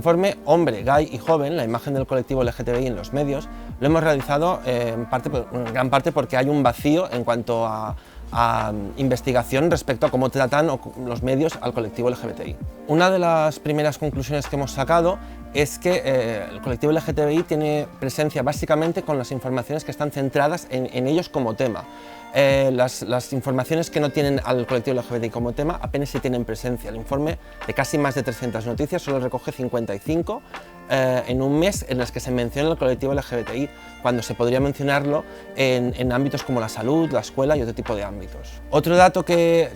informe Hombre, Gay y Joven, la imagen del colectivo LGTBI en los medios, lo hemos realizado en gran parte porque hay un vacío en cuanto a investigación respecto a cómo tratan los medios al colectivo LGBTI. Una de las primeras conclusiones que hemos sacado es que el colectivo LGTBI tiene presencia básicamente con las informaciones que están centradas en ellos como tema. Las informaciones que no tienen al colectivo LGBTI como tema apenas sí tienen presencia. El informe de casi más de 300 noticias solo recoge 55 en un mes en las que se menciona el colectivo LGBTI, cuando se podría mencionarlo en ámbitos como la salud, la escuela y otro tipo de ámbitos. Otro dato que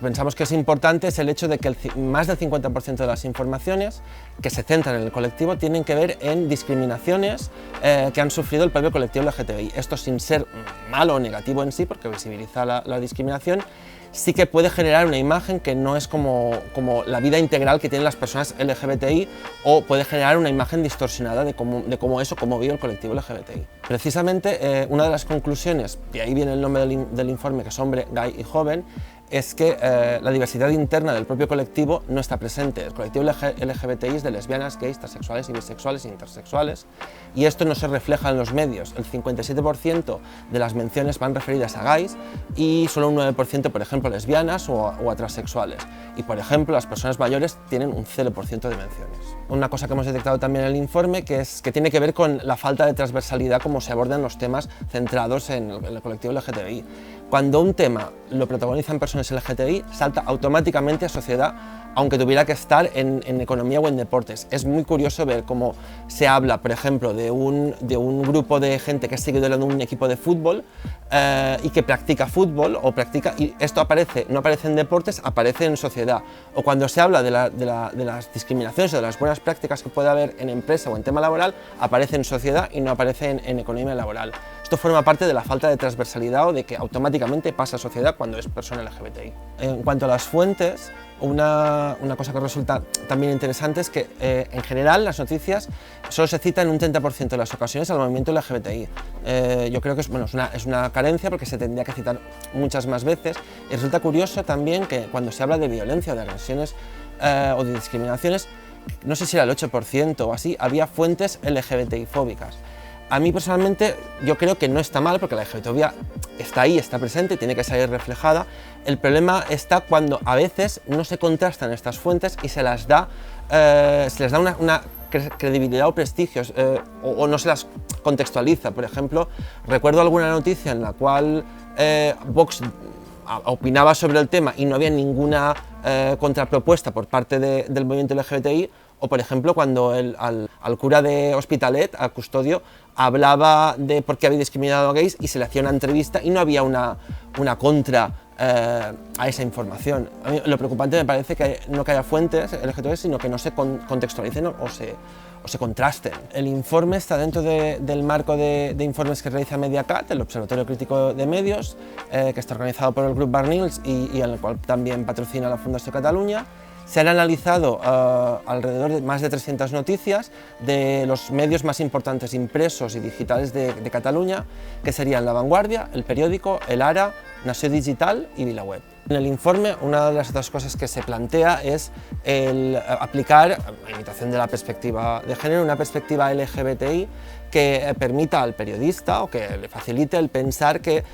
pensamos que es importante es el hecho de que más del 50% de las informaciones que se centran en el colectivo tienen que ver en discriminaciones que han sufrido el propio colectivo LGTBI. Esto, sin ser malo o negativo en sí, porque visibiliza la discriminación, sí que puede generar una imagen que no es como la vida integral que tienen las personas LGBTI, o puede generar una imagen distorsionada de cómo es o cómo vive el colectivo LGBTI. Precisamente una de las conclusiones, y ahí viene el nombre del informe, que es Hombre, Gay y Joven, es que la diversidad interna del propio colectivo no está presente. El colectivo LGBTI es de lesbianas, gays, transexuales y bisexuales e intersexuales, y esto no se refleja en los medios. El 57% de las menciones van referidas a gays y solo un 9%, por ejemplo, a lesbianas o a transexuales. Y, por ejemplo, las personas mayores tienen un 0% de menciones. Una cosa que hemos detectado también en el informe que tiene que ver con la falta de transversalidad como se abordan los temas centrados en el colectivo LGTBI. Cuando un tema lo protagonizan personas LGTBI, salta automáticamente a sociedad, aunque tuviera que estar en economía o en deportes. Es muy curioso ver cómo se habla, por ejemplo, de un grupo de gente que sigue de un equipo de fútbol y que practica fútbol, y esto no aparece en deportes, aparece en sociedad. O cuando se habla de las discriminaciones o de las buenas prácticas que puede haber en empresa o en tema laboral, aparece en sociedad y no aparece en economía laboral. Esto forma parte de la falta de transversalidad o de que automáticamente pasa a sociedad cuando es persona LGBTI. En cuanto a las fuentes, una cosa que resulta también interesante es que en general las noticias solo se citan en un 30% de las ocasiones al movimiento LGBTI. Yo creo que es una carencia porque se tendría que citar muchas más veces, y resulta curioso también que cuando se habla de violencia o de agresiones o de discriminaciones, no sé si era el 8% o así, había fuentes LGBTI-fóbicas. A mí personalmente yo creo que no está mal, porque la LGBTfobia está ahí, está presente, tiene que salir reflejada. El problema está cuando a veces no se contrastan estas fuentes y se les da una credibilidad o prestigio, o no se las contextualiza. Por ejemplo, recuerdo alguna noticia en la cual Vox opinaba sobre el tema y no había ninguna contrapropuesta por parte del movimiento LGBTI, o por ejemplo cuando al cura de Hospitalet, al custodio, hablaba de por qué había discriminado a gays y se le hacía una entrevista y no había una contra a esa información. A mí lo preocupante me parece que no haya fuentes LGTBI, sino que no se contextualicen o se contrasten. El informe está dentro del marco de informes que realiza Mediacat, el Observatorio Crítico de Medios, que está organizado por el Grup Barnils y en el cual también patrocina la Fundació Catalunya. Se han analizado alrededor de más de 300 noticias de los medios más importantes impresos y digitales de Cataluña, que serían La Vanguardia, El Periódico, El Ara, Nació Digital y VilaWeb. En el informe, una de las otras cosas que se plantea es el aplicar, a imitación de la perspectiva de género, una perspectiva LGBTI que permita al periodista o que le facilite el pensar que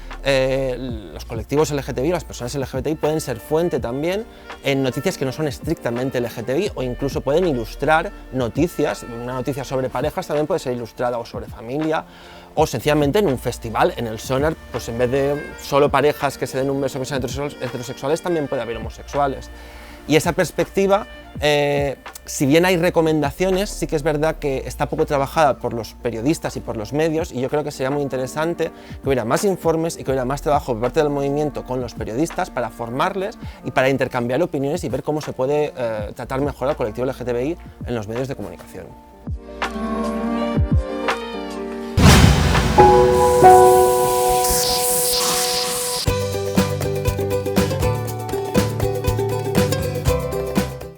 los colectivos LGTBI, las personas LGBTI pueden ser fuente también en noticias que no son estrictamente LGTBI, o incluso pueden ilustrar noticias. Una noticia sobre parejas también puede ser ilustrada, o sobre familia, o sencillamente en un festival, en el Sonar, pues en vez de solo parejas que se den un beso que sean heterosexuales, también puede haber homosexuales. Y esa perspectiva, si bien hay recomendaciones, sí que es verdad que está poco trabajada por los periodistas y por los medios, y yo creo que sería muy interesante que hubiera más informes y que hubiera más trabajo por parte del movimiento con los periodistas para formarles y para intercambiar opiniones y ver cómo se puede tratar mejor al colectivo LGTBI en los medios de comunicación.